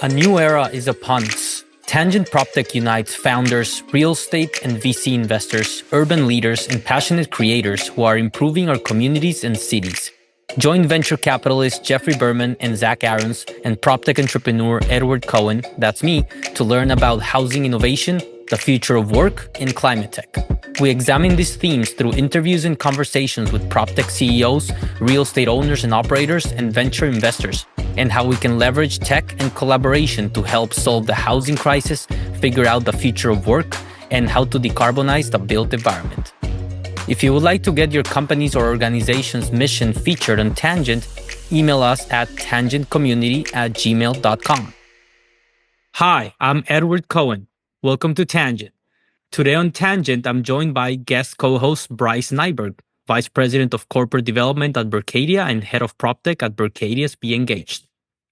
A new era is upon us. Tangent PropTech unites founders, real estate and VC investors, urban leaders, and passionate creators who are improving our communities and cities. Join venture capitalists Jeffrey Berman and Zach Aarons and PropTech entrepreneur Edward Cohen, that's me, to learn about housing innovation, the future of work, and climate tech. We examine these themes through interviews and conversations with PropTech CEOs, real estate owners and operators, and venture investors, and how we can leverage tech and collaboration to help solve the housing crisis, figure out the future of work, and how to decarbonize the built environment. If you would like to get your company's or organization's mission featured on Tangent, email us at tangentcommunity@gmail.com. Hi, I'm Edward Cohen. Welcome to Tangent. Today on Tangent, I'm joined by guest co-host Bryce Nyberg, Vice President of Corporate Development at Berkadia and Head of PropTech at Berkadia's BeEngaged.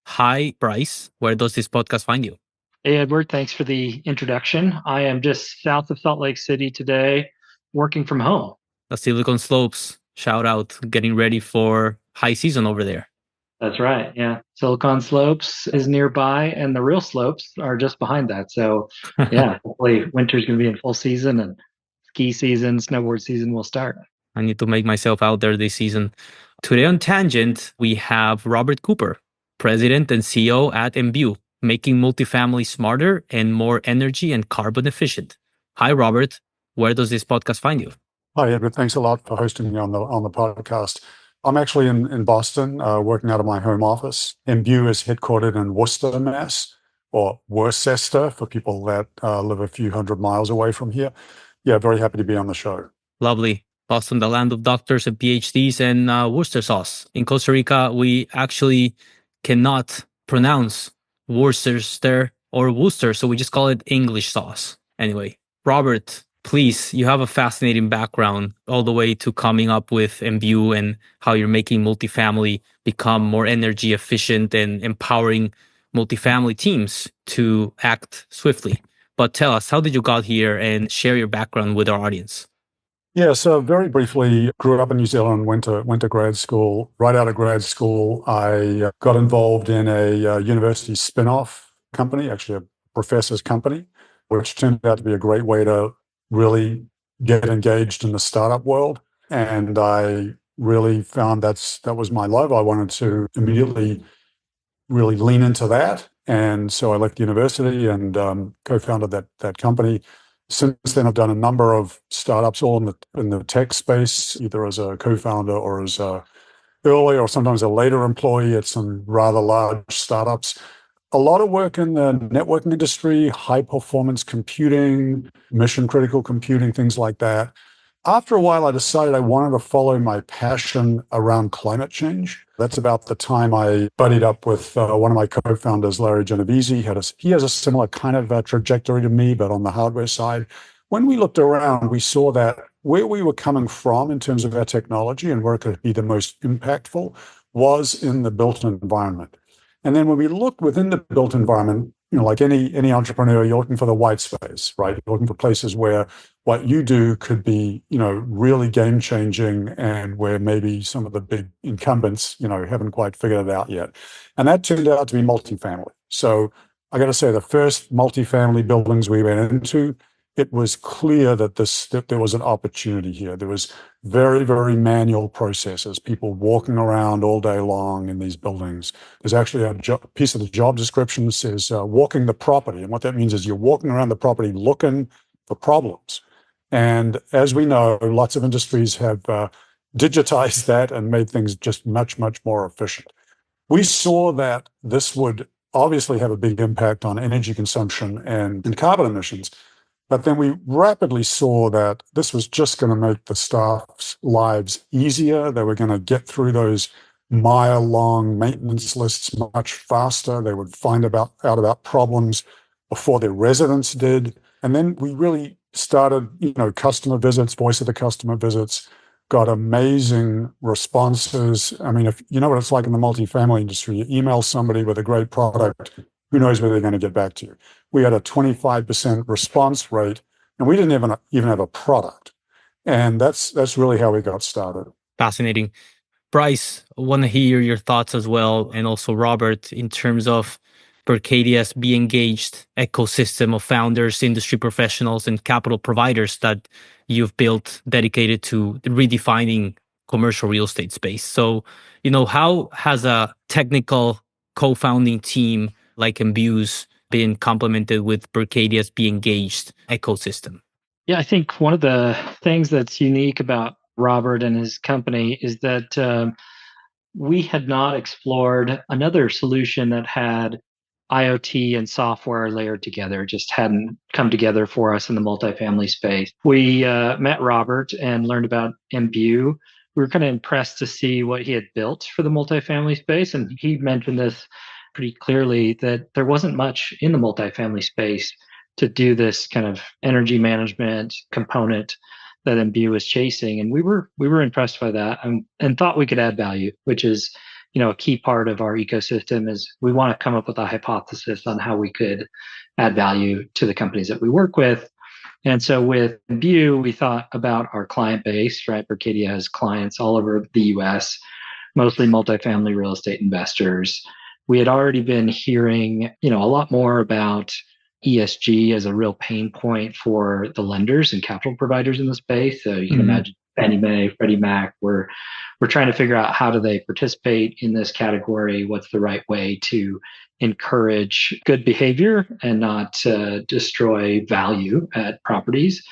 Hi, Bryce. Where does this podcast find you? Hey, Edward. Thanks for the introduction. I am just south of Salt Lake City today, working from home. The Silicon Slopes. Shout out, getting ready for high season over there. That's right. Yeah. Silicon Slopes is nearby, and the real slopes are just behind that. So, yeah, hopefully winter's going to be in full season and ski season, snowboard season will start. I need to make myself out there this season. Today on Tangent, we have Robert Cooper, President and CEO at Embue, making multifamily smarter and more energy and carbon efficient. Hi, Robert. Where does this podcast find you? Hi, Edward. Thanks a lot for hosting me on the podcast. I'm actually in Boston, working out of my home office. Embue is headquartered in Worcester, Mass, or Worcester for people that live a few hundred miles away from here. Yeah, very happy to be on the show. Lovely. Boston, the land of doctors and PhDs and Worcester sauce. In Costa Rica, we actually cannot pronounce Worcester or Worcester, so we just call it English sauce. Anyway, Robert, please, you have a fascinating background all the way to coming up with Embue and how you're making multifamily become more energy efficient and empowering multifamily teams to act swiftly. But tell us, how did you got here, and share your background with our audience? Yeah, so very briefly, grew up in New Zealand, went to grad school. Right out of grad school, I got involved in a university spin-off company, actually a professor's company, which turned out to be a great way to really get engaged in the startup world. And I really found that was my love. I wanted to immediately really lean into that. And so I left university and co-founded that company. Since then, I've done a number of startups, all in the tech space, either as a co-founder or as a early or sometimes a later employee at some rather large startups. A lot of work in the networking industry, high performance computing, mission critical computing, things like that. After a while, I decided I wanted to follow my passion around climate change. That's about the time I buddied up with one of my co-founders, Larry Genovese. He has a similar kind of trajectory to me, but on the hardware side. When we looked around, we saw that where we were coming from in terms of our technology and where it could be the most impactful was in the built environment. And then when we looked within the built environment, like any entrepreneur, you're looking for the white space, right? You're looking for places where what you do could be, really game changing, and where maybe some of the big incumbents, haven't quite figured it out yet. And that turned out to be multifamily. So I got to say, the first multifamily buildings we went into, it was clear that there was an opportunity here. There was very, very manual processes, people walking around all day long in these buildings. There's actually a piece of the job description that says walking the property. And what that means is you're walking around the property looking for problems. And as we know, lots of industries have digitized that and made things just much, much more efficient. We saw that this would obviously have a big impact on energy consumption and carbon emissions. But then we rapidly saw that this was just going to make the staff's lives easier. They were going to get through those mile-long maintenance lists much faster. They would find out about problems before their residents did. And then we really started, customer visits, voice of the customer visits, got amazing responses. I mean, if you know what it's like in the multifamily industry, you email somebody with a great product, who knows whether they're going to get back to you. We had a 25% response rate, and we didn't even have a product. And that's really how we got started. Fascinating. Bryce, I want to hear your thoughts as well, and also Robert, in terms of Berkadia's BeEngaged ecosystem of founders, industry professionals, and capital providers that you've built dedicated to redefining commercial real estate space. So, how has a technical co-founding team like Embue's been complemented with Berkadia's BeEngaged ecosystem? Yeah, I think one of the things that's unique about Robert and his company is that we had not explored another solution that had IoT and software layered together, just hadn't come together for us in the multifamily space. We met Robert and learned about Embue. We were kind of impressed to see what he had built for the multifamily space. And he mentioned this pretty clearly that there wasn't much in the multifamily space to do this kind of energy management component that Embue was chasing, and we were impressed by that, and thought we could add value, which is a key part of our ecosystem. Is we want to come up with a hypothesis on how we could add value to the companies that we work with. And so with Embue, we thought about our client base, right? Berkadia has clients all over the US, mostly multifamily real estate investors. We had already been hearing, a lot more about ESG as a real pain point for the lenders and capital providers in the space. So you can imagine Fannie Mae, Freddie Mac. We're trying to figure out how do they participate in this category? What's the right way to encourage good behavior and not destroy value at properties?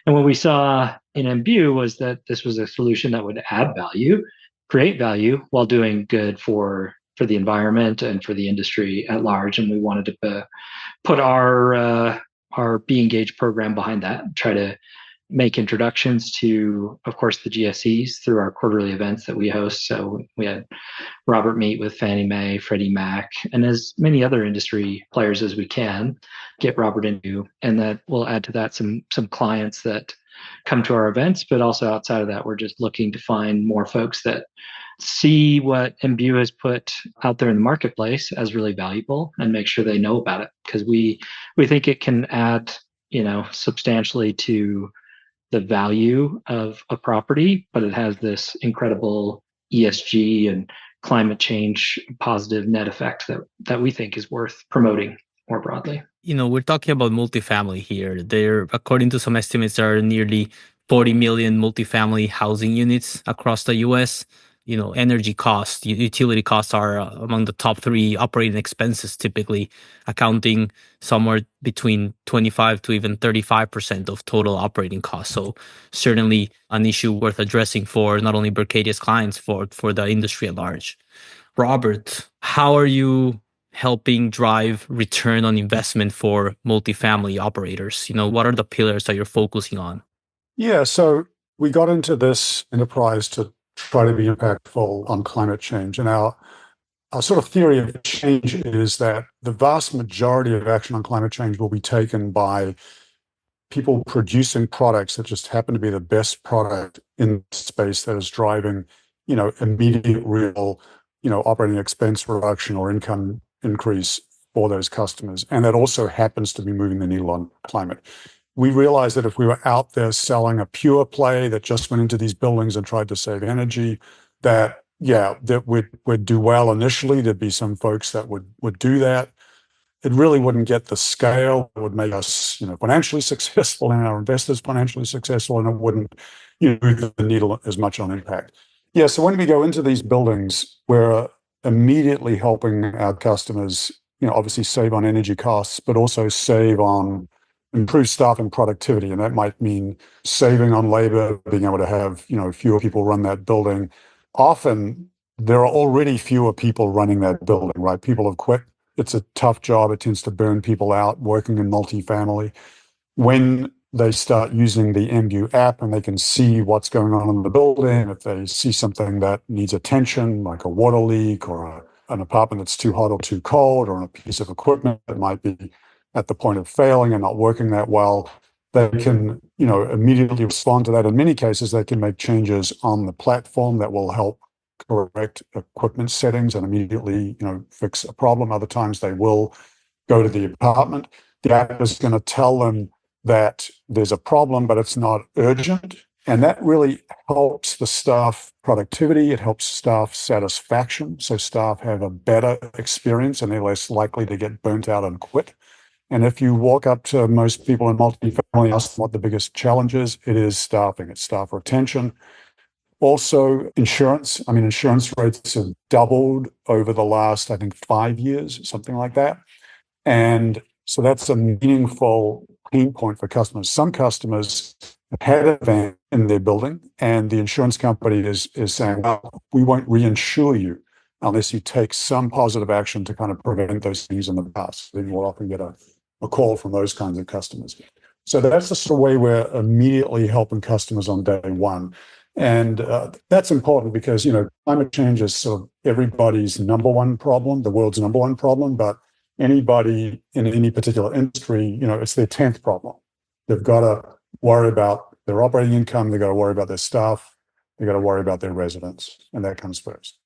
And what we saw in Embue was that this was a solution that would add value, create value while doing good for the environment and for the industry at large. And we wanted to put our BeEngaged program behind that, try to make introductions to, of course, the GSEs through our quarterly events that we host. So we had Robert meet with Fannie Mae, Freddie Mac, and as many other industry players as we can, get Robert into, and that will add to that some clients that come to our events. But also outside of that, we're just looking to find more folks that see what Embue has put out there in the marketplace as really valuable and make sure they know about it, because we think it can add substantially to the value of a property, but it has this incredible ESG and climate change positive net effect that we think is worth promoting more broadly. We're talking about multifamily here. There, according to some estimates, there are nearly 40 million multifamily housing units across the US. Energy costs, utility costs are among the top 3 operating expenses, typically accounting somewhere between 25 to even 35% of total operating costs. So certainly an issue worth addressing for not only Berkadia's clients, for the industry at large. Robert, how are you helping drive return on investment for multifamily operators? What are the pillars that you're focusing on? Yeah, so we got into this enterprise to try to be impactful on climate change. And our sort of theory of change is that the vast majority of action on climate change will be taken by people producing products that just happen to be the best product in space that is driving, immediate real, operating expense reduction or income increase for those customers. And that also happens to be moving the needle on climate. We realized that if we were out there selling a pure play that just went into these buildings and tried to save energy, that we'd do well initially. There'd be some folks that would do that. It really wouldn't get the scale that would make us, financially successful and our investors financially successful, and it wouldn't, move the needle as much on impact. Yeah, so when we go into these buildings, we're immediately helping our customers, obviously save on energy costs, but also save on improve staff and productivity. And that might mean saving on labor, being able to have, fewer people run that building. Often there are already fewer people running that building, right? People have quit. It's a tough job. It tends to burn people out working in multifamily. When they start using the Embue app and they can see what's going on in the building, if they see something that needs attention, like a water leak or an apartment that's too hot or too cold, or a piece of equipment that might be at the point of failing and not working that well, they can, immediately respond to that. In many cases, they can make changes on the platform that will help correct equipment settings and immediately, fix a problem. Other times they will go to the apartment. The app is going to tell them that there's a problem, but it's not urgent. And that really helps the staff productivity. It helps staff satisfaction. So staff have a better experience and they're less likely to get burnt out and quit. And if you walk up to most people in multifamily, ask them what the biggest challenge is, it is staffing, it's staff retention. Also, insurance. I mean, insurance rates have doubled over the last, I think, 5 years, something like that. And so that's a meaningful pain point for customers. Some customers have had an event in their building, and the insurance company is saying, well, we won't reinsure you unless you take some positive action to kind of prevent those things in the past. Then we'll often get a call from those kinds of customers. So that's the sort of way we're immediately helping customers on day one. And that's important because, climate change is sort of everybody's number one problem, the world's number one problem, but anybody in any particular industry, it's their 10th problem. They've got to worry about their operating income, they've got to worry about their staff, they've got to worry about their residents, and that comes first.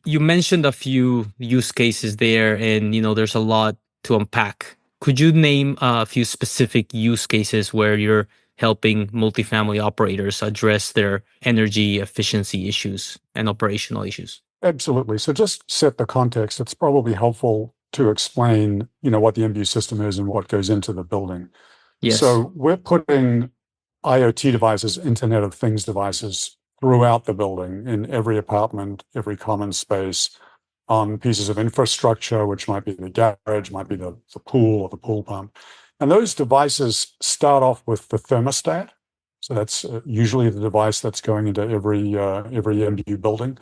You mentioned a few use cases there, and there's a lot to unpack. Could you name a few specific use cases where you're helping multifamily operators address their energy efficiency issues and operational issues? Absolutely. So just set the context. It's probably helpful to explain, what the Embue system is and what goes into the building. Yes. So we're putting IoT devices, Internet of Things devices, throughout the building, in every apartment, every common space, on pieces of infrastructure, which might be the garage, might be the pool or the pool pump. And those devices start off with the thermostat. So that's usually the device that's going into every Embue building.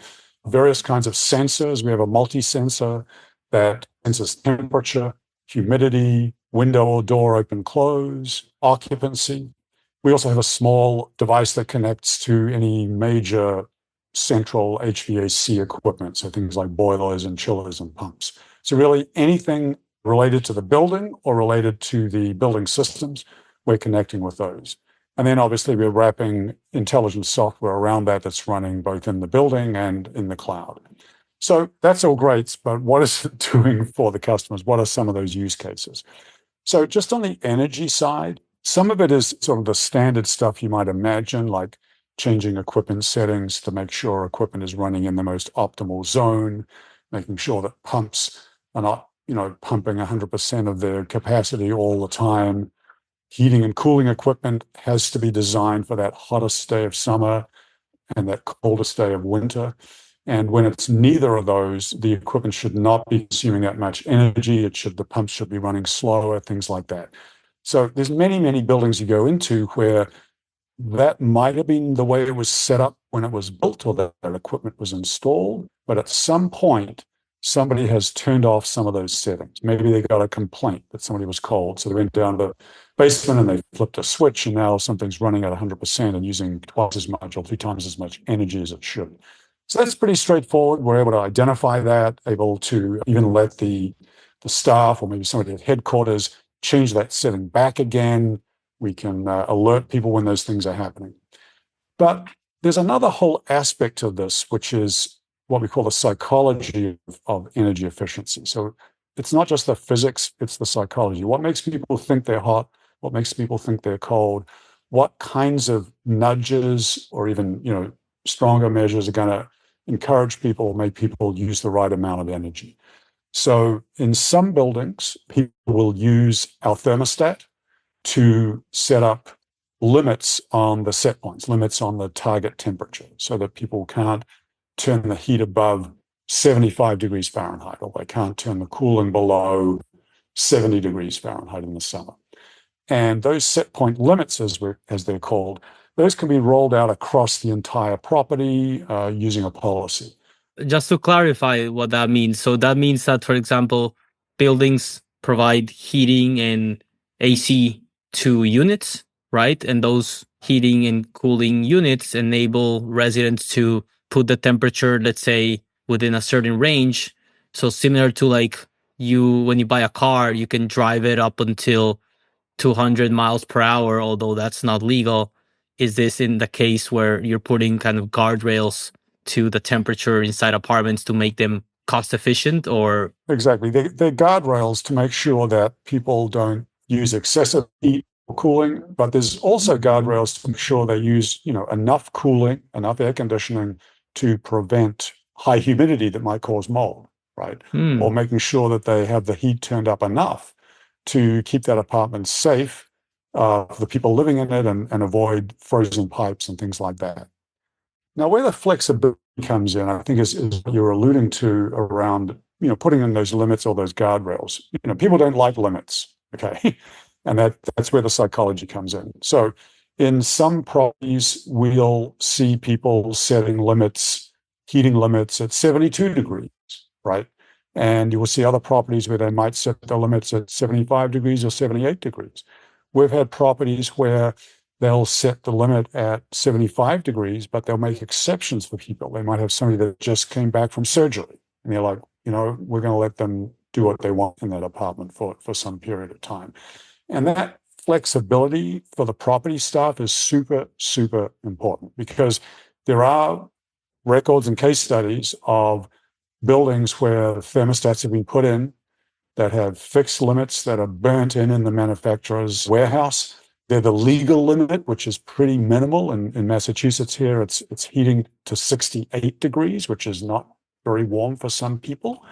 Various kinds of sensors. We have a multi-sensor that senses temperature, humidity, window or door open, close, occupancy. We also have a small device that connects to any major central HVAC equipment, so things like boilers and chillers and pumps. So really anything related to the building or related to the building systems, we're connecting with those. And then obviously we're wrapping intelligent software around that that's running both in the building and in the cloud. So that's all great, but what is it doing for the customers? What are some of those use cases? So just on the energy side, some of it is sort of the standard stuff you might imagine, like changing equipment settings to make sure equipment is running in the most optimal zone, making sure that pumps are not, pumping 100% of their capacity all the time. Heating and cooling equipment has to be designed for that hottest day of summer and that coldest day of winter. And when it's neither of those, the equipment should not be consuming that much energy. The pumps should be running slower, things like that. So there's many, many buildings you go into where that might have been the way it was set up when it was built or that equipment was installed. But at some point, somebody has turned off some of those settings. Maybe they got a complaint that somebody was cold. So they went down to the basement and they flipped a switch and now something's running at 100% and using twice as much or 3 times as much energy as it should. So that's pretty straightforward. We're able to identify that, able to even let the staff or maybe somebody at headquarters change that setting back again. We can alert people when those things are happening. But there's another whole aspect of this, which is what we call the psychology of energy efficiency. So it's not just the physics, it's the psychology. What makes people think they're hot? What makes people think they're cold? What kinds of nudges or even, stronger measures are going to encourage people, make people use the right amount of energy? So in some buildings, people will use our thermostat to set up limits on the set points, limits on the target temperature, so that people can't turn the heat above 75 degrees Fahrenheit, or they can't turn the cooling below 70 degrees Fahrenheit in the summer. And those set point limits, as they're called, those can be rolled out across the entire property using a policy. Just to clarify what that means. So that means that, for example, buildings provide heating and AC to units, right? And those heating and cooling units enable residents to put the temperature, let's say, within a certain range. So similar to when you buy a car, you can drive it up until 200 miles per hour, although that's not legal. Is this in the case where you're putting kind of guardrails to the temperature inside apartments to make them cost efficient? Or exactly, they're guardrails to make sure that people don't use excessive heat cooling, but there's also guardrails to make sure they use, enough cooling, enough air conditioning to prevent high humidity that might cause mold, right? Or making sure that they have the heat turned up enough to keep that apartment safe for the people living in it and avoid frozen pipes and things like that. Now, where the flexibility comes in, I think is what you're alluding to around, putting in those limits or those guardrails. People don't like limits, okay? And that's where the psychology comes in. So in some properties, we'll see people setting limits, heating limits at 72 degrees, right? And you will see other properties where they might set the limits at 75 degrees or 78 degrees. We've had properties where they'll set the limit at 75 degrees, but they'll make exceptions for people. They might have somebody that just came back from surgery, and they're like, we're going to let them do what they want in that apartment for some period of time. And that flexibility for the property staff is super, super important, because there are records and case studies of buildings where thermostats have been put in that have fixed limits that are burnt in the manufacturer's warehouse. They're the legal limit, which is pretty minimal. In Massachusetts here, it's heating to 68 degrees, which is not very warm for some people.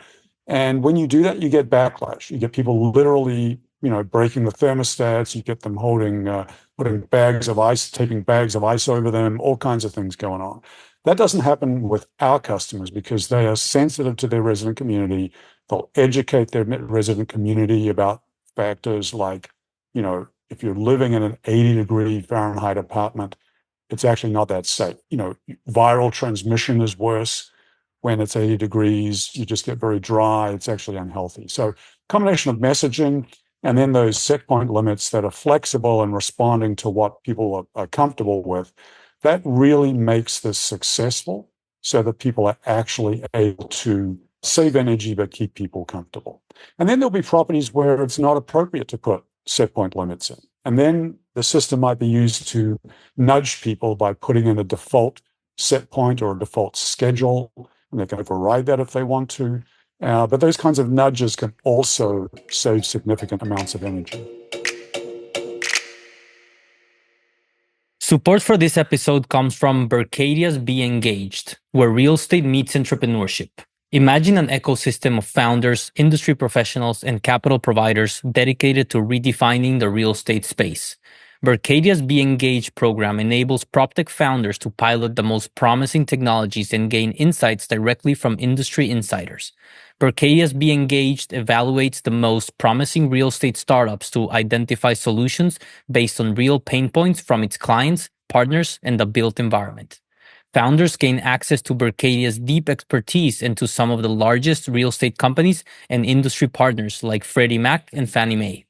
And when you do that, you get backlash. You get people literally, breaking the thermostats. You get them putting bags of ice, taping bags of ice over them, all kinds of things going on. That doesn't happen with our customers because they are sensitive to their resident community. They'll educate their resident community about factors like, if you're living in an 80-degree Fahrenheit apartment, it's actually not that safe. Viral transmission is worse when it's 80 degrees. You just get very dry. It's actually unhealthy. So combination of messaging and then those set point limits that are flexible and responding to what people are comfortable with, that really makes this successful so that people are actually able to save energy but keep people comfortable. And then there'll be properties where it's not appropriate to put set point limits in. And then the system might be used to nudge people by putting in a default set point or a default schedule, and they can override that if they want to. But those kinds of nudges can also save significant amounts of energy. Support for this episode comes from Berkadia's BeEngaged, where real estate meets entrepreneurship. Imagine an ecosystem of founders, industry professionals, and capital providers dedicated to redefining the real estate space. Berkadia's BeEngaged program enables PropTech founders to pilot the most promising technologies and gain insights directly from industry insiders. Berkadia's BeEngaged evaluates the most promising real estate startups to identify solutions based on real pain points from its clients, partners, and the built environment. Founders gain access to Berkadia's deep expertise into some of the largest real estate companies and industry partners like Freddie Mac and Fannie Mae.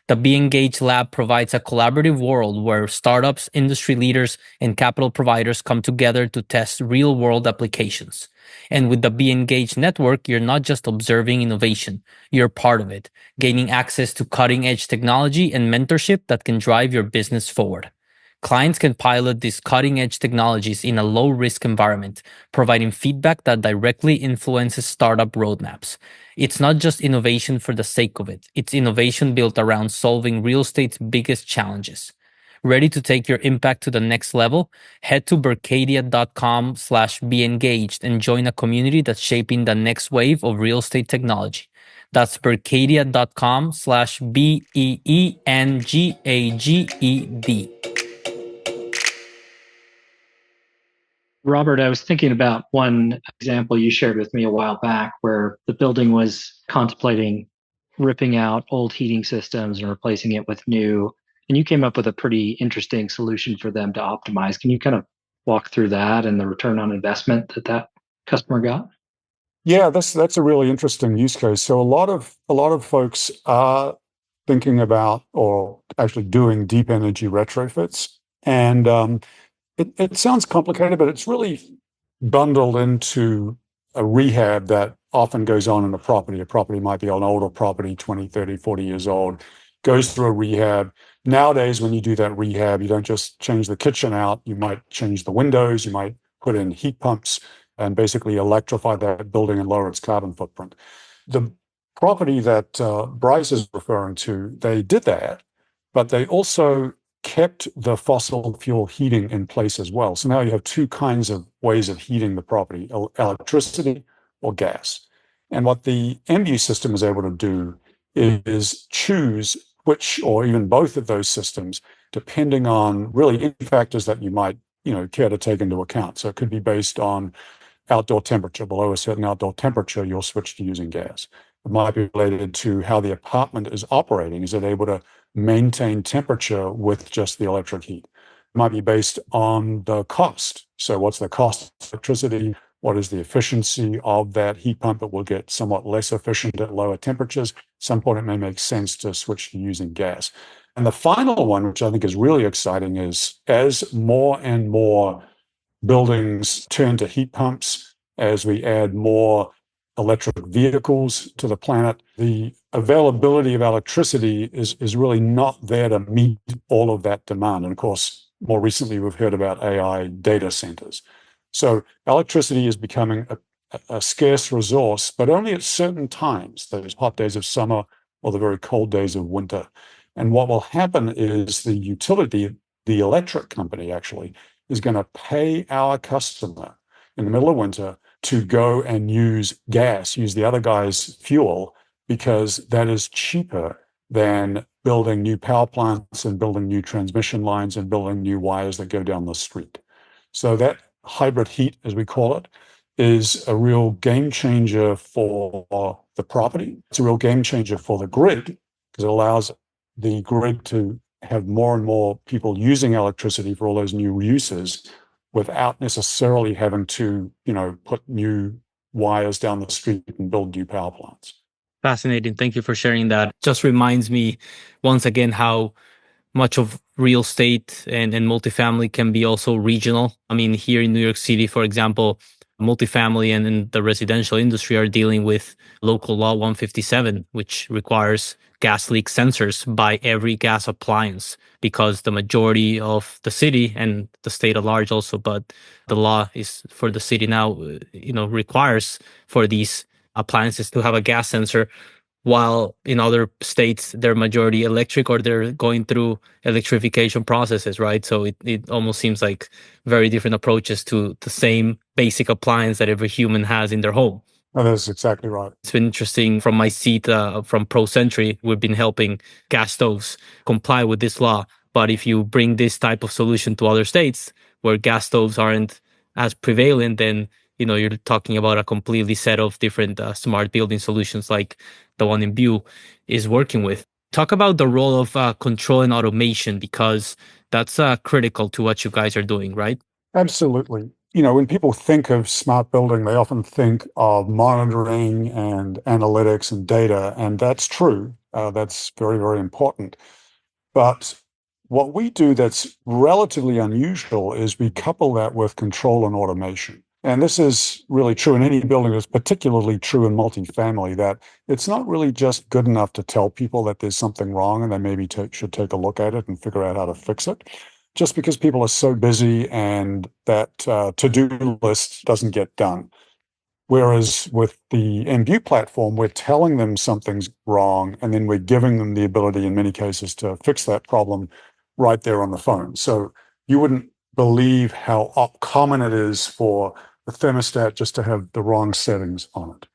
The BeEngaged Lab provides a collaborative world where startups, industry leaders, and capital providers come together to test real-world applications. And with the BeEngaged network, you're not just observing innovation, you're part of it, gaining access to cutting-edge technology and mentorship that can drive your business forward. Clients can pilot these cutting-edge technologies in a low-risk environment, providing feedback that directly influences startup roadmaps. It's not just innovation for the sake of it. It's innovation built around solving real estate's biggest challenges. Ready to take your impact to the next level? Head to berkadia.com/beengaged and join a community that's shaping the next wave of real estate technology. That's berkadia.com/beengaged. Robert, I was thinking about one example you shared with me a while back where the building was contemplating ripping out old heating systems and replacing it with new. And you came up with a pretty interesting solution for them to optimize. Can you kind of walk through that and the return on investment that customer got? Yeah, that's a really interesting use case. So a lot of folks are thinking about or actually doing deep energy retrofits, and it sounds complicated, but it's really bundled into a rehab that often goes on in a property. A property might be an older property, 20, 30, 40 years old, goes through a rehab. Nowadays, when you do that rehab, you don't just change the kitchen out. You might change the windows. You might put in heat pumps and basically electrify that building and lower its carbon footprint. The property that Bryce is referring to, they did that, but they also kept the fossil fuel heating in place as well. So now you have two kinds of ways of heating the property, electricity or gas. And what the Embue system is able to do is choose which or even both of those systems, depending on really any factors that you might care to take into account. So it could be based on outdoor temperature. Below a certain outdoor temperature, you'll switch to using gas. It might be related to how the apartment is operating. Is it able to maintain temperature with just the electric heat? It might be based on the cost. So what's the cost of electricity? What is the efficiency of that heat pump? It will get somewhat less efficient at lower temperatures. At some point, it may make sense to switch to using gas. And the final one, which I think is really exciting, is as more and more buildings turn to heat pumps, as we add more electric vehicles to the planet, the availability of electricity is really not there to meet all of that demand. And of course, more recently, we've heard about AI data centers. So electricity is becoming a scarce resource, but only at certain times, those hot days of summer or the very cold days of winter. And what will happen is the utility, the electric company actually, is going to pay our customer in the middle of winter to go and use gas, use the other guy's fuel, because that is cheaper than building new power plants and building new transmission lines and building new wires that go down the street. So that hybrid heat, as we call it, is a real game changer for the property. It's a real game changer for the grid because it allows the grid to have more and more people using electricity for all those new uses without necessarily having to, put new wires down the street and build new power plants. Fascinating. Thank you for sharing that. Just reminds me once again how much of real estate and multifamily can be also regional. I mean, here in New York City, for example, multifamily and the residential industry are dealing with local law 157, which requires gas leak sensors by every gas appliance because the majority of the city and the state at large also, but the law is for the city now, requires for these appliances to have a gas sensor, while in other states they're majority electric or they're going through electrification processes, right? So it almost seems like very different approaches to the same basic appliance that every human has in their home. Oh, that's exactly right. It's been interesting from my seat from Pro Century. We've been helping gas stoves comply with this law. But if you bring this type of solution to other states where gas stoves aren't as prevalent, then you're talking about a completely set of different smart building solutions like the one Embue is working with. Talk about the role of control and automation, because that's critical to what you guys are doing, right? Absolutely. When people think of smart building, they often think of monitoring and analytics and data, and that's true. That's very, very important. But what we do that's relatively unusual is we couple that with control and automation. And this is really true in any building. It's particularly true in multifamily, that it's not really just good enough to tell people that there's something wrong and they maybe should take a look at it and figure out how to fix it. Just because people are so busy and that to-do list doesn't get done. Whereas with the Embue platform, we're telling them something's wrong, and then we're giving them the ability in many cases to fix that problem right there on the phone. So you wouldn't believe how common it is for the thermostat just to have the wrong settings on it.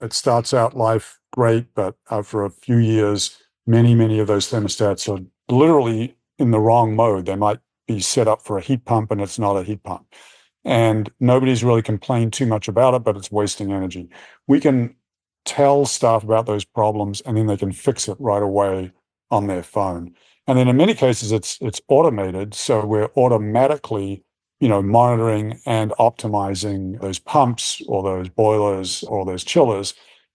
It starts out life great, but after a few years, many of those thermostats are literally in the wrong mode. They might be set up for a heat pump and it's not a heat pump. And nobody's really complained too much about it, but it's wasting energy. We can tell staff about those problems and then they can fix it right away on their phone. And then in many cases, it's automated. So we're automatically, monitoring and optimizing those pumps or those boilers or those chillers.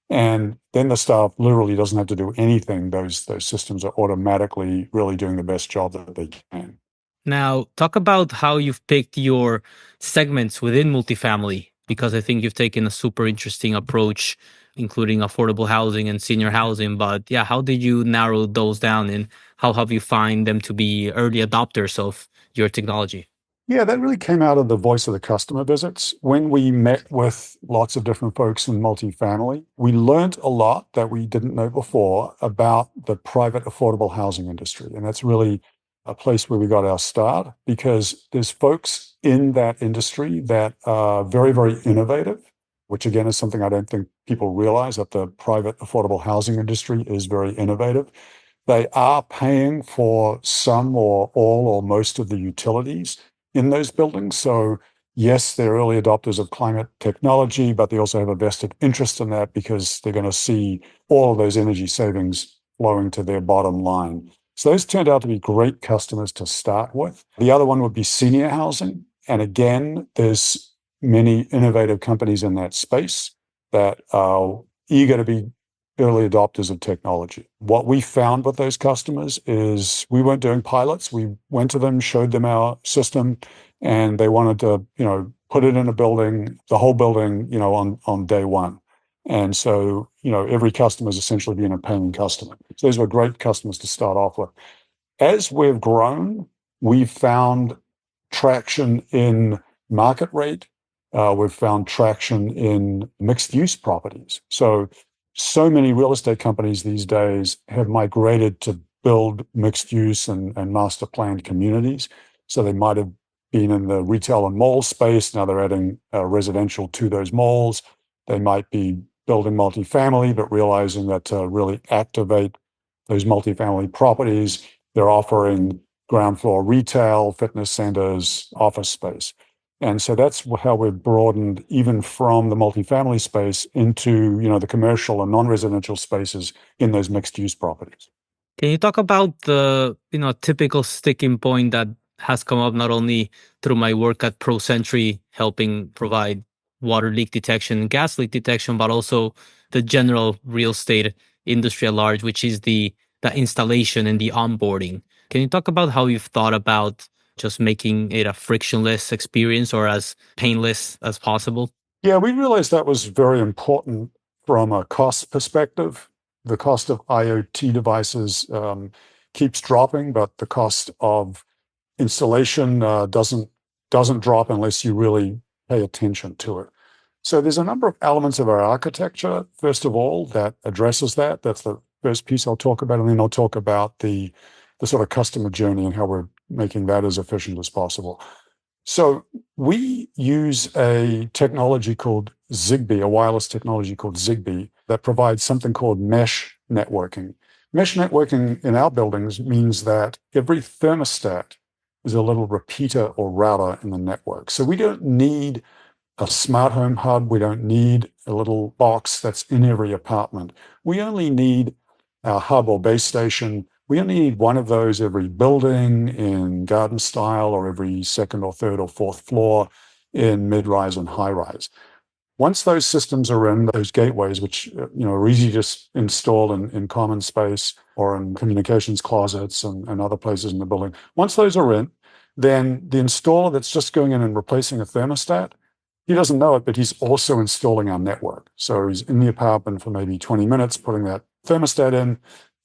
And then the staff literally doesn't have to do anything. Those systems are automatically really doing the best job that they can. Now, talk about how you've picked your segments within multifamily, because I think you've taken a super interesting approach, including affordable housing and senior housing. But yeah, how did you narrow those down and how have you find them to be early adopters of your technology? Yeah, that really came out of the voice of the customer visits. When we met with lots of different folks in multifamily, we learned a lot that we didn't know before about the private affordable housing industry. And that's really a place where we got our start because there's folks in that industry that are very, very innovative, which again is something I don't think people realize, that the private affordable housing industry is very innovative. They are paying for some or all or most of the utilities in those buildings. So yes, they're early adopters of climate technology, but they also have a vested interest in that because they're going to see all of those energy savings flowing to their bottom line. So those turned out to be great customers to start with. The other one would be senior housing. And again, there's many innovative companies in that space that are eager to be early adopters of technology. What we found with those customers is we weren't doing pilots. We went to them, showed them our system, and they wanted to, put it in a building, the whole building, on day one. And so, every customer is essentially being a paying customer. So those were great customers to start off with. As we've grown, we've found traction in market rate. We've found traction in mixed use properties. So many real estate companies these days have migrated to build mixed use and master planned communities. So they might have been in the retail and mall space. Now they're adding residential to those malls. They might be building multifamily, but realizing that to really activate those multifamily properties, they're offering ground floor retail, fitness centers, office space. And so that's how we've broadened even from the multifamily space into, the commercial and non-residential spaces in those mixed use properties. Can you talk about the typical sticking point that has come up not only through my work at ProCentry, helping provide water leak detection and gas leak detection, but also the general real estate industry at large, which is the installation and the onboarding. Can you talk about how you've thought about just making it a frictionless experience or as painless as possible? Yeah, we realized that was very important from a cost perspective. The cost of IoT devices keeps dropping, but the cost of installation doesn't drop unless you really pay attention to it. So there's a number of elements of our architecture, first of all, that addresses that. That's the first piece I'll talk about, and then I'll talk about the sort of customer journey and how we're making that as efficient as possible. So we use a technology called Zigbee, a wireless technology called Zigbee, that provides something called mesh networking. Mesh networking in our buildings means that every thermostat is a little repeater or router in the network. So we don't need a smart home hub. We don't need a little box that's in every apartment. We only need our hub or base station. We only need one of those every building in garden style or every second or third or fourth floor in mid-rise and high-rise. Once those systems are in, those gateways, which are easy to install in common space or in communications closets and other places in the building, once those are in, then the installer that's just going in and replacing a thermostat, he doesn't know it, but he's also installing our network. So he's in the apartment for maybe 20 minutes, putting that thermostat in,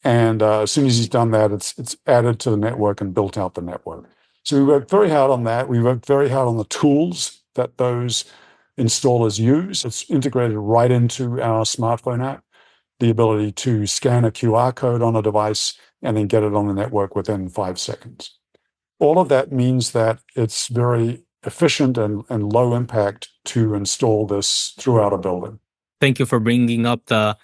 and as soon as he's done that, it's added to the network and built out the network. So we worked very hard on that. We worked very hard on the tools that those installers use. It's integrated right into our smartphone app, the ability to scan a QR code on a device and then get it on the network within 5 seconds. All of that means that it's very efficient and low impact to install this throughout a building. Thank you for bringing up the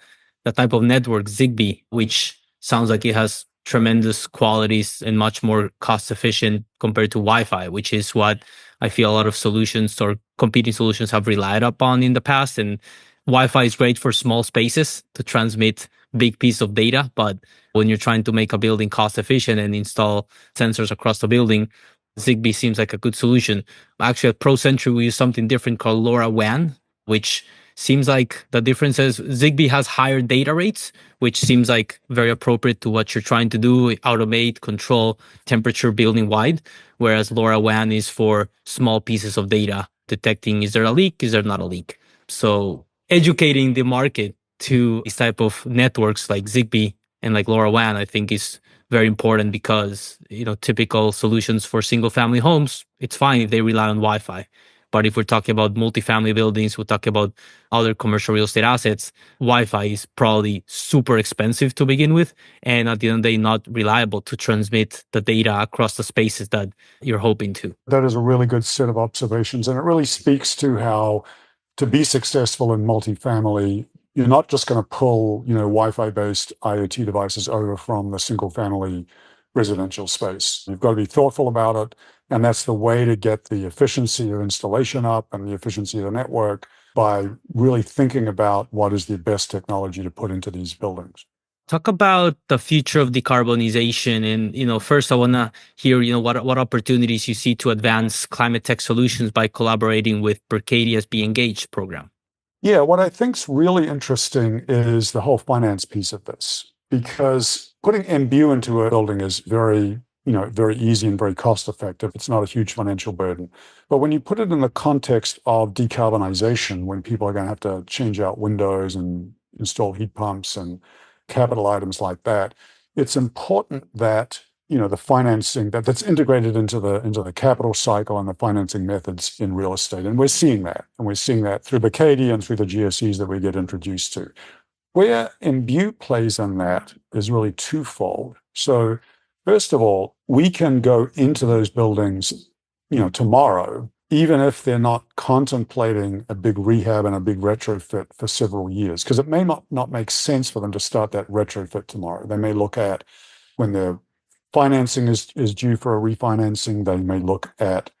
type of network, Zigbee, which sounds like it has tremendous qualities and much more cost efficient compared to Wi-Fi, which is what I feel a lot of solutions or competing solutions have relied upon in the past. And Wi-Fi is great for small spaces to transmit big piece of data, but when you're trying to make a building cost efficient and install sensors across the building, Zigbee seems like a good solution. Actually, at ProCentry, we use something different called LoRaWAN, which seems like the difference is Zigbee has higher data rates, which seems like very appropriate to what you're trying to do, automate, control temperature building wide, whereas LoRaWAN is for small pieces of data, detecting is there a leak, is there not a leak. So educating the market to this type of networks like Zigbee And like LoRaWAN, I think is very important because, typical solutions for single family homes, it's fine if they rely on Wi-Fi. But if we're talking about multifamily buildings, we're talking about other commercial real estate assets, Wi-Fi is probably super expensive to begin with. And at the end of the day, not reliable to transmit the data across the spaces that you're hoping to. That is a really good set of observations. And it really speaks to how to be successful in multifamily, you're not just going to pull, Wi-Fi based IoT devices over from the single family residential space. You've got to be thoughtful about it. And that's the way to get the efficiency of installation up and the efficiency of the network by really thinking about what is the best technology to put into these buildings. Talk about the future of decarbonization. And, first I want to hear, what opportunities you see to advance climate tech solutions by collaborating with Berkadia's BeEngaged program. Yeah, what I think's really interesting is the whole finance piece of this, because putting Embue into a building is very easy and very cost effective. It's not a huge financial burden. But when you put it in the context of decarbonization, when people are going to have to change out windows and install heat pumps and capital items like that, it's important that the financing that's integrated into the capital cycle and the financing methods in real estate. And we're seeing that. And we're seeing that through Berkadia and through the GSEs that we get introduced to. Where Embue plays in that is really twofold. So first of all, we can go into those buildings, tomorrow, even if they're not contemplating a big rehab and a big retrofit for several years, because it may not make sense for them to start that retrofit tomorrow. They may look at when their financing is due for a refinancing, they may look at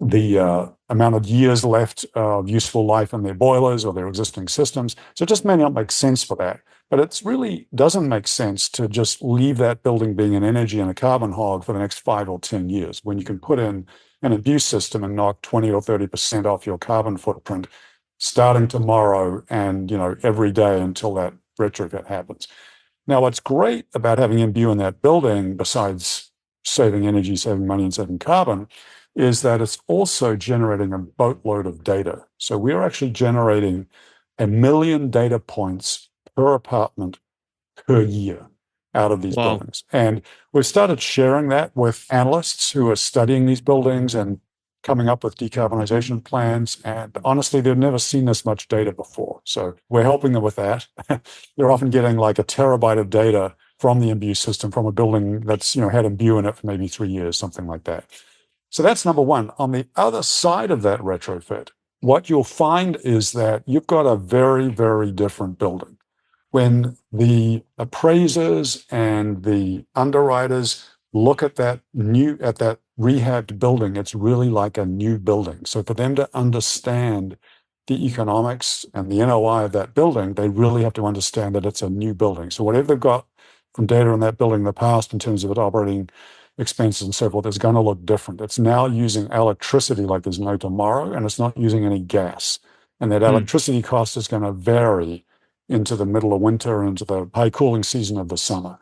the amount of years left of useful life in their boilers or their existing systems. So it just may not make sense for that. But it really doesn't make sense to just leave that building being an energy and a carbon hog for the next 5 or 10 years when you can put in an abuse system and knock 20 or 30% off your carbon footprint starting tomorrow and every day until that retrofit happens. Now, what's great about having Embue in that building, besides saving energy, saving money, and saving carbon, is that it's also generating a boatload of data. So we're actually generating 1 million data points per apartment per year out of these buildings. And we've started sharing that with analysts who are studying these buildings and coming up with decarbonization plans. And honestly, they've never seen this much data before. So we're helping them with that. They're often getting like a terabyte of data from the Embue system from a building that's had Embue in it for maybe 3 years, something like that. So that's number one. On the other side of that retrofit, what you'll find is that you've got a very, very different building. When the appraisers and the underwriters look at that rehabbed building, it's really like a new building. So for them to understand the economics and the NOI of that building, they really have to understand that it's a new building. So whatever they've got from data on that building in the past in terms of its operating expenses and so forth is going to look different. It's now using electricity like there's no tomorrow, and it's not using any gas. And that electricity cost is going to vary into the middle of winter and into the high cooling season of the summer.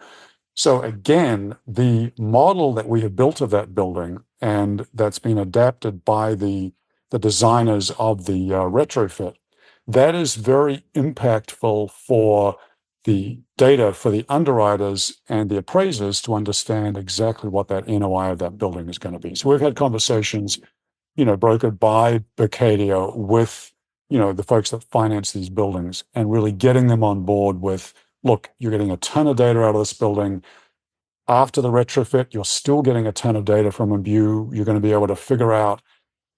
So again, the model that we have built of that building and that's been adapted by the designers of the retrofit, that is very impactful for the data for the underwriters and the appraisers to understand exactly what that NOI of that building is going to be. So we've had conversations, brokered by Berkadia with, the folks that finance these buildings and really getting them on board with, look, you're getting a ton of data out of this building. After the retrofit, you're still getting a ton of data from Embue. You're going to be able to figure out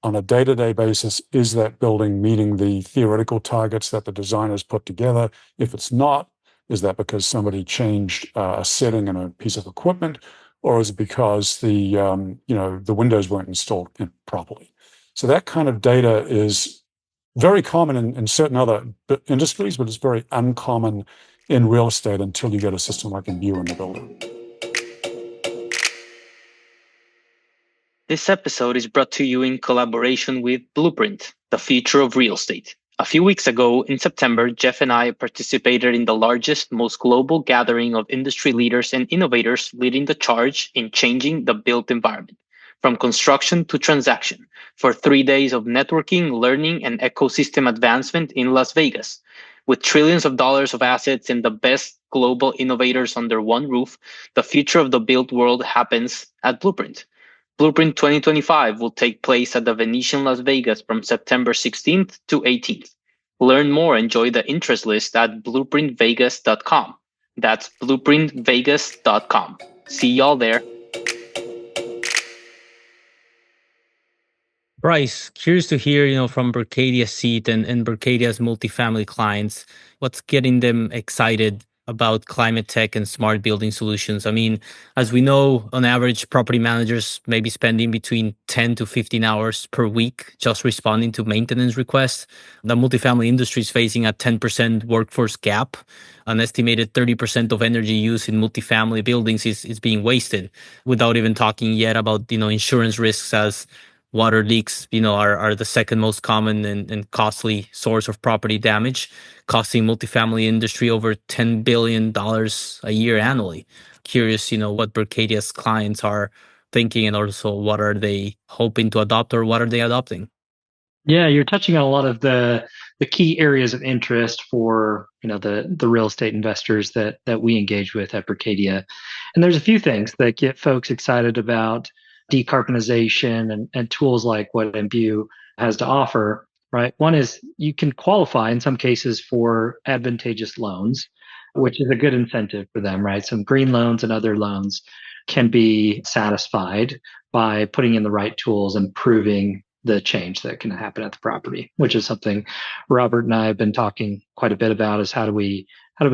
on a day-to-day basis, is that building meeting the theoretical targets that the designers put together? If it's not, is that because somebody changed a setting in a piece of equipment, or is it because the windows weren't installed properly? So that kind of data is very common in certain other industries, but it's very uncommon in real estate until you get a system like Embue in the building. This episode is brought to you in collaboration with Blueprint, the future of real estate. A few weeks ago, in September, Jeff and I participated in the largest, most global gathering of industry leaders and innovators leading the charge in changing the built environment, from construction to transaction, for 3 days of networking, learning, and ecosystem advancement in Las Vegas. With trillions of dollars of assets and the best global innovators under one roof, the future of the built world happens at Blueprint. Blueprint 2025 will take place at the Venetian Las Vegas from September 16th to 18th. Learn more and join the interest list at blueprintvegas.com. That's blueprintvegas.com. See y'all there. Bryce, curious to hear, from Berkadia's seat and Berkadia's multifamily clients, what's getting them excited about climate tech and smart building solutions. I mean, as we know, on average, property managers may be spending between 10 to 15 hours per week just responding to maintenance requests. The multifamily industry is facing a 10% workforce gap. An estimated 30% of energy use in multifamily buildings is being wasted, without even talking yet about, insurance risks, as water leaks, are the second most common and costly source of property damage, costing multifamily industry over $10 billion a year annually. Curious, what Berkadia's clients are thinking, and also what are they hoping to adopt, or what are they adopting? Yeah, you're touching on a lot of the key areas of interest for the real estate investors that we engage with at Berkadia. And there's a few things that get folks excited about decarbonization and tools like what Embue has to offer, right? One is you can qualify in some cases for advantageous loans, which is a good incentive for them, right? Some green loans and other loans can be satisfied by putting in the right tools and proving the change that can happen at the property, which is something Robert and I have been talking quite a bit about, is how do we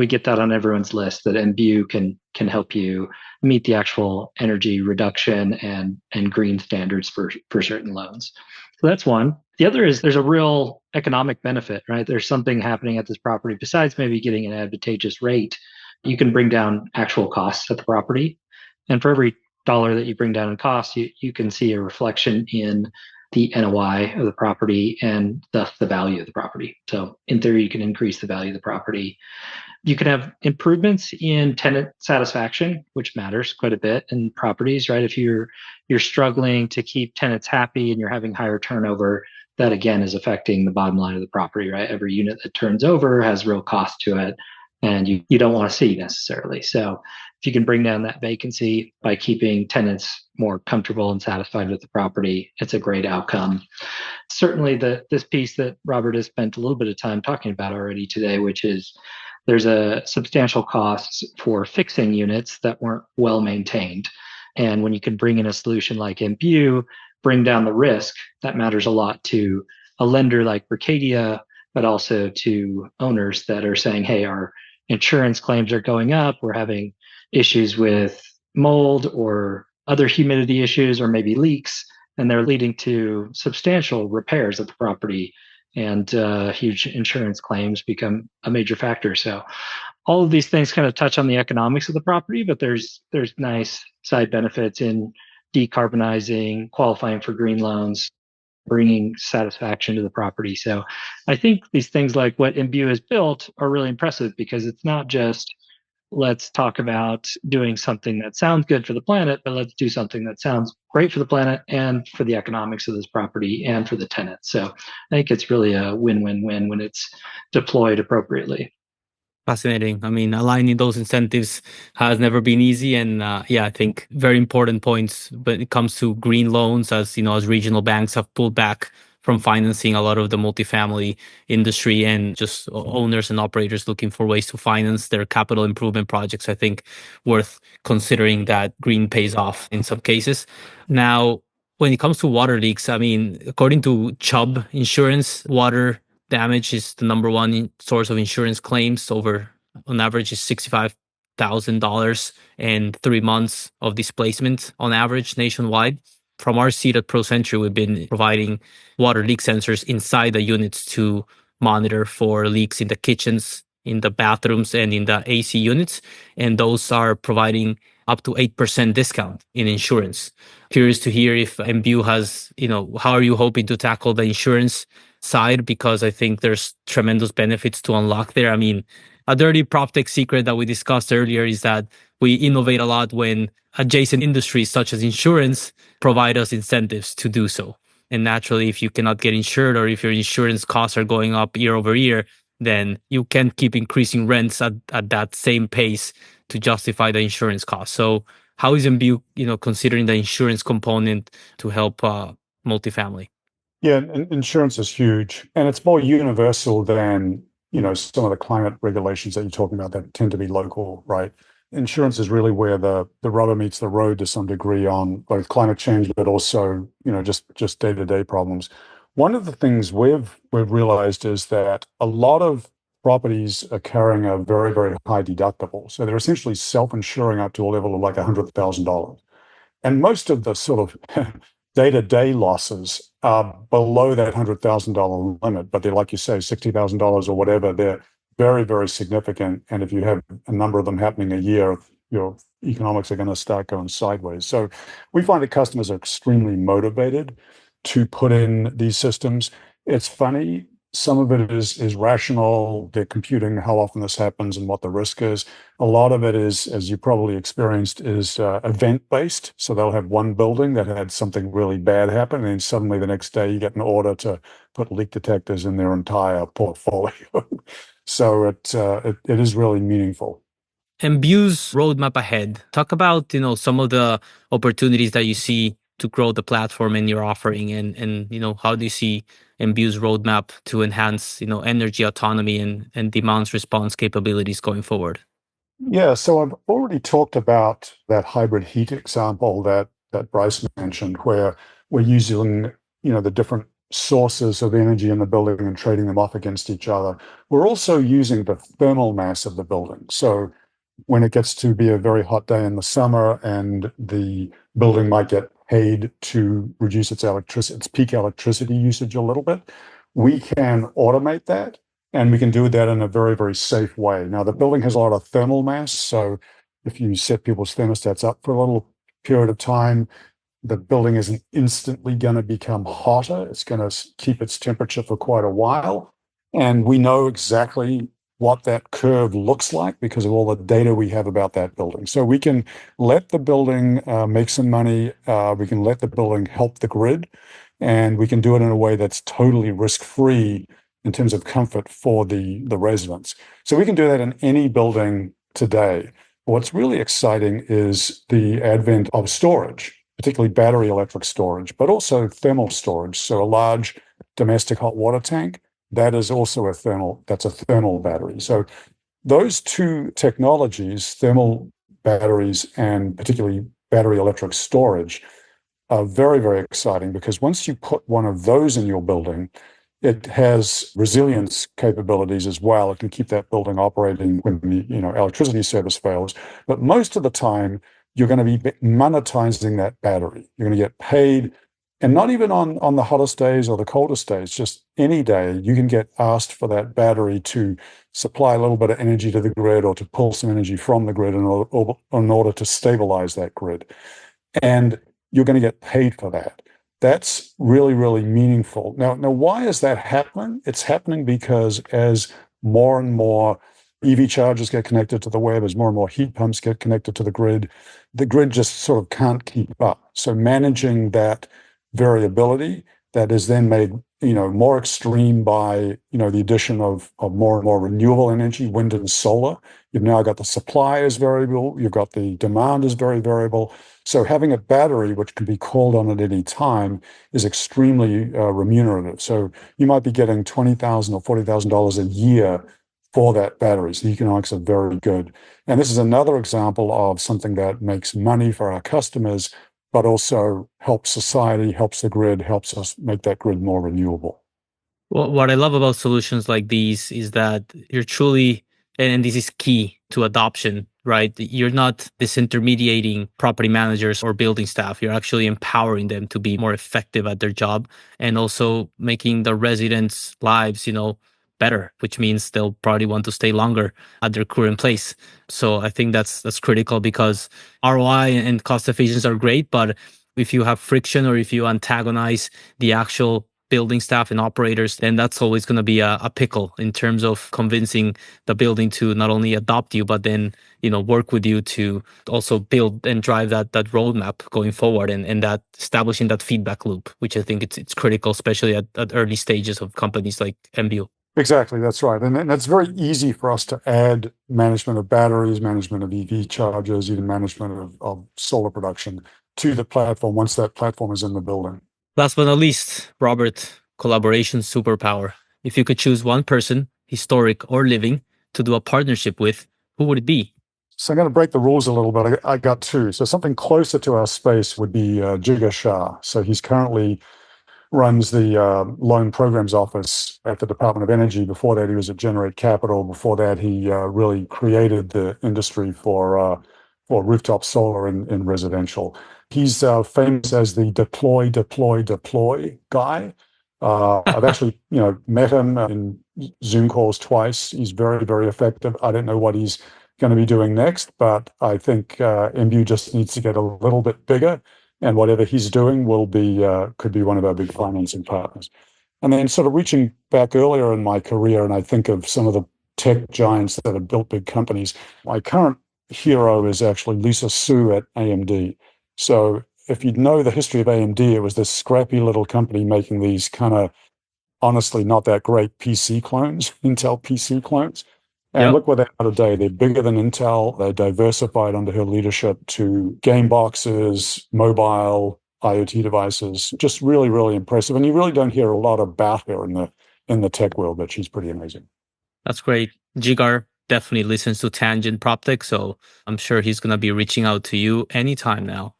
get that on everyone's list, that Embue can help you meet the actual energy reduction and green standards for certain loans. So that's one. The other is there's a real economic benefit, right? There's something happening at this property besides maybe getting an advantageous rate. You can bring down actual costs at the property. And for every dollar that you bring down in cost, you can see a reflection in the NOI of the property and thus the value of the property. So in theory, you can increase the value of the property. You can have improvements in tenant satisfaction, which matters quite a bit in properties, right? If you're struggling to keep tenants happy and you're having higher turnover, that again is affecting the bottom line of the property, right? Every unit that turns over has real cost to it, and you don't want to see necessarily. So if you can bring down that vacancy by keeping tenants more comfortable and satisfied with the property, it's a great outcome. Certainly this piece that Robert has spent a little bit of time talking about already today, which is there's a substantial cost for fixing units that weren't well maintained. And when you can bring in a solution like Embue, bring down the risk, that matters a lot to a lender like Berkadia, but also to owners that are saying, hey, our insurance claims are going up, we're having issues with mold or other humidity issues, or maybe leaks, and they're leading to substantial repairs of the property, and huge insurance claims become a major factor. So all of these things kind of touch on the economics of the property, but there's nice side benefits in decarbonizing, qualifying for green loans, bringing satisfaction to the property. So I think these things like what Embue has built are really impressive, because it's not just let's talk about doing something that sounds good for the planet, but let's do something that sounds great for the planet and for the economics of this property and for the tenant. So I think it's really a win-win-win when it's deployed appropriately. Fascinating. I mean, aligning those incentives has never been easy. And I think very important points when it comes to green loans, as as regional banks have pulled back from financing a lot of the multifamily industry, and just owners and operators looking for ways to finance their capital improvement projects. I think worth considering that green pays off in some cases. Now, when it comes to water leaks, I mean, according to Chubb Insurance, water damage is the number one source of insurance claims. On average, is $65,000 and 3 months of displacement on average nationwide. From our seat at ProCentry, we've been providing water leak sensors inside the units to monitor for leaks in the kitchens, in the bathrooms, and in the AC units. And those are providing up to 8% discount in insurance. Curious to hear if Embue has, how are you hoping to tackle the insurance side? Because I think there's tremendous benefits to unlock there. I mean, a dirty prop tech secret that we discussed earlier is that we innovate a lot when adjacent industries such as insurance provide us incentives to do so. And naturally, if you cannot get insured, or if your insurance costs are going up year over year, then you can't keep increasing rents at that same pace to justify the insurance cost. So how is Embue, considering the insurance component to help multifamily? Yeah, insurance is huge, and it's more universal than, some of the climate regulations that you're talking about that tend to be local, right? Insurance is really where the rubber meets the road to some degree on both climate change, but also, just day-to-day problems. One of the things we've realized is that a lot of properties are carrying a very, very high deductible. So they're essentially self-insuring up to a level of like $100,000. And most of the sort of day-to-day losses are below that $100,000 limit, but they're, like you say, $60,000 or whatever. They're very, very significant. And if you have a number of them happening a year, your economics are going to start going sideways. So we find that customers are extremely motivated to put in these systems. It's funny. Some of it is rational. They're computing how often this happens and what the risk is. A lot of it is, as you probably experienced, is event-based. So they'll have one building that had something really bad happen, and then suddenly the next day you get an order to put leak detectors in their entire portfolio. So it is really meaningful. Embue's roadmap ahead. Talk about, some of the opportunities that you see to grow the platform and your offering, and how do you see Embue's roadmap to enhance, energy autonomy and demand response capabilities going forward? Yeah, so I've already talked about that hybrid heat example that Bryce mentioned, where we're using, the different sources of energy in the building and trading them off against each other. We're also using the thermal mass of the building. So when it gets to be a very hot day in the summer and the building might get paid to reduce its peak electricity usage a little bit, we can automate that, and we can do that in a very, very safe way. Now, the building has a lot of thermal mass, so if you set people's thermostats up for a little period of time, the building isn't instantly going to become hotter. It's going to keep its temperature for quite a while. And we know exactly what that curve looks like because of all the data we have about that building. So we can let the building make some money. We can let the building help the grid. And we can do it in a way that's totally risk-free in terms of comfort for the residents. So we can do that in any building today. What's really exciting is the advent of storage, particularly battery electric storage, but also thermal storage. So a large domestic hot water tank, that is also that's a thermal battery. So those two technologies, thermal batteries and particularly battery electric storage, are very, very exciting because once you put one of those in your building, it has resilience capabilities as well. It can keep that building operating when the electricity service fails. But most of the time, you're going to be monetizing that battery. You're going to get paid, and not even on the hottest days or the coldest days, just any day, you can get asked for that battery to supply a little bit of energy to the grid or to pull some energy from the grid in order to stabilize that grid. And you're going to get paid for that. That's really, really meaningful. Now, why is that happening? It's happening because as more and more EV chargers get connected to the web, as more and more heat pumps get connected to the grid just sort of can't keep up. So managing that variability that is then made, more extreme by, the addition of more and more renewable energy, wind and solar. You've now got the supply is variable. You've got the demand is very variable. So having a battery which can be called on at any time is extremely remunerative. So you might be getting $20,000 or $40,000 a year for that battery. So the economics are very good. And this is another example of something that makes money for our customers, but also helps society, helps the grid, helps us make that grid more renewable. Well, what I love about solutions like these is that you're truly, and this is key to adoption, right? You're not disintermediating property managers or building staff. You're actually empowering them to be more effective at their job and also making the residents' lives, better, which means they'll probably want to stay longer at their current place. So I think that's critical because ROI and cost efficiency are great, but if you have friction or if you antagonize the actual building staff and operators, then that's always going to be a pickle in terms of convincing the building to not only adopt you, but then, work with you to also build and drive that roadmap going forward and that establishing that feedback loop, which I think it's critical, especially at early stages of companies like Embue. Exactly, that's right. And it's very easy for us to add management of batteries, management of EV chargers, even management of solar production to the platform once that platform is in the building. Last but not least, Robert, collaboration superpower. If you could choose one person, historic or living, to do a partnership with, who would it be? So I'm going to break the rules a little bit. I got two. So something closer to our space would be Jigar Shah. So he's currently runs the loan programs office at the Department of Energy. Before that, he was at Generate Capital. Before that, he really created the industry for rooftop solar in residential. He's famous as the deploy guy. I've actually, met him in Zoom calls twice. He's very, very effective. I don't know what he's going to be doing next, but I think Embue just needs to get a little bit bigger, and whatever he's doing will be could be one of our big financing partners. And then sort of reaching back earlier in my career, and I think of some of the tech giants that have built big companies. My current hero is actually Lisa Su at AMD. So if you know the history of AMD, it was this scrappy little company making these kind of honestly not that great PC clones, Intel PC clones. And Yep. look where they are today. They're bigger than Intel. They diversified under her leadership to game boxes, mobile, IoT devices. Just really, really impressive. And you really don't hear a lot about her in the tech world, but she's pretty amazing. That's great. Jigar definitely listens to Tangent PropTech, so I'm sure he's going to be reaching out to you anytime now.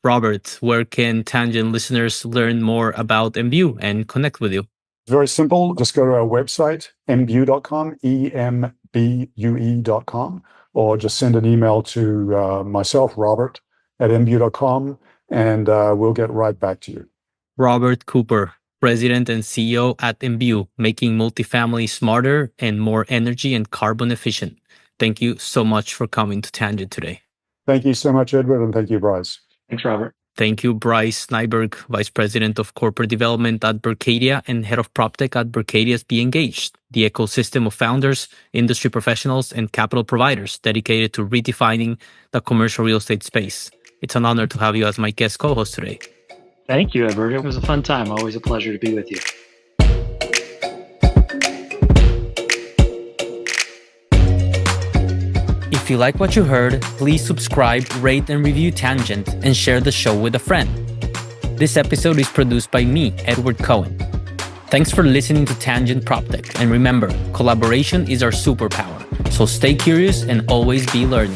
Robert, where can Tangent listeners learn more about Embue and connect with you? Very simple. Just go to our website, embue.com, embue.com, or just send an email to myself, Robert, at embue.com, and we'll get right back to you. Robert Cooper, President and CEO at Embue, making multifamily smarter and more energy and carbon efficient. Thank you so much for coming to Tangent today. Thank you so much, Edward, and thank you, Bryce. Thanks, Robert. Thank you, Bryce Nyberg, Vice President of Corporate Development at Berkadia and Head of PropTech at Berkadia's BeEngaged, the ecosystem of founders, industry professionals, and capital providers dedicated to redefining the commercial real estate space. It's an honor to have you as my guest co-host today. Thank you, Edward. It was a fun time. Always a pleasure to be with you. If you like what you heard, please subscribe, rate, and review Tangent, and share the show with a friend. This episode is produced by me, Edward Cohen. Thanks for listening to Tangent PropTech, and remember, collaboration is our superpower, so stay curious and always be learning.